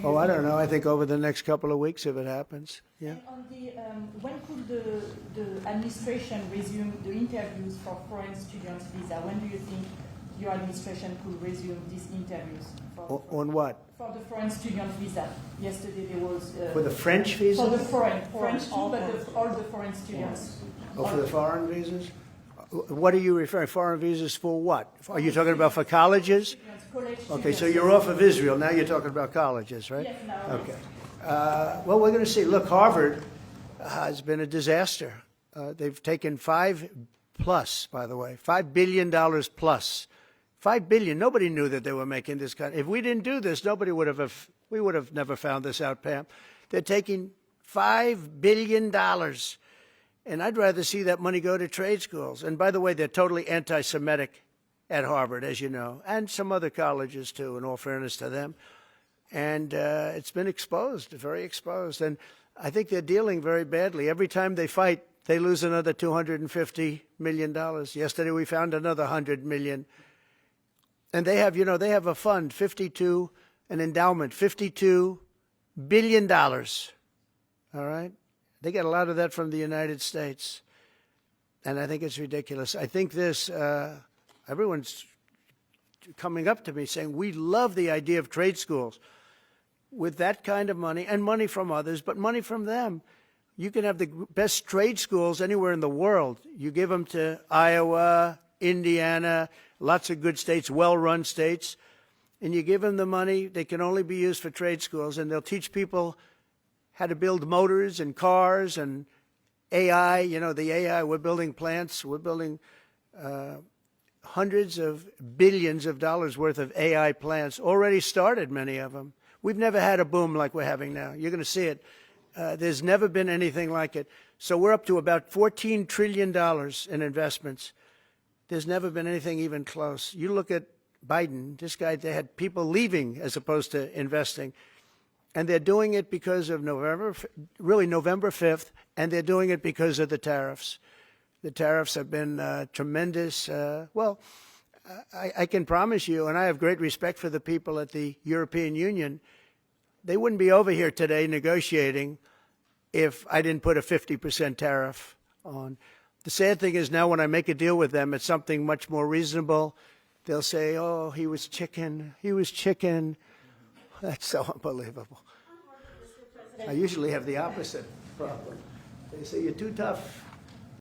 Oh, I don't know. I think over the next couple of weeks, if it happens. Yeah. And on the, when could the administration resume the interviews for foreign students visa? When do you think your administration could resume these interviews? On what? For the foreign student visa. Yesterday there was... For the French visa? For the French too, but all the foreign students. Oh, for the foreign visas? What are you referring? Foreign visas for what? Are you talking about for colleges? Okay, so you're off of Israel. Now you're talking about colleges, right? Yes, now. Okay. Well, we're going to see. Look, Harvard has been a disaster. They've taken $5 billion plus. $5 billion. Nobody knew that they were making this kind. If we didn't do this, we would have never found this out, Pam. They're taking $5 billion. And I'd rather see that money go to trade schools. And by the way, they're totally anti-Semitic at Harvard, as you know, and some other colleges too, in all fairness to them. And it's been exposed, very exposed. And I think they're dealing very badly. Every time they fight, they lose another $250 million. Yesterday we found another $100 million. And they have, they have a fund, an endowment, $52 billion. All right? They get a lot of that from the United States. And I think it's ridiculous. I think everyone's coming up to me saying, we love the idea of trade schools. With that kind of money, and money from others, but money from them, you can have the best trade schools anywhere in the world. You give them to Iowa, Indiana, lots of good states, well-run states, and you give them the money. They can only be used for trade schools, and they'll teach people how to build motors and cars and AI. The AI, we're building plants. We're building hundreds of billions of dollars worth of AI plants, already started, many of them. We've never had a boom like we're having now. You're going to see it. There's never been anything like it. So we're up to about $14 trillion in investments. There's never been anything even close. You look at Biden, this guy, they had people leaving as opposed to investing. And they're doing it because of November 5th, and they're doing it because of the tariffs. The tariffs have been tremendous. I can promise you, and I have great respect for the people at the European Union, they wouldn't be over here today negotiating if I didn't put a 50% tariff on. The sad thing is now when I make a deal with them, it's something much more reasonable. They'll say, oh, he was chicken. He was chicken. That's so unbelievable. I usually have the opposite problem. They say, you're too tough.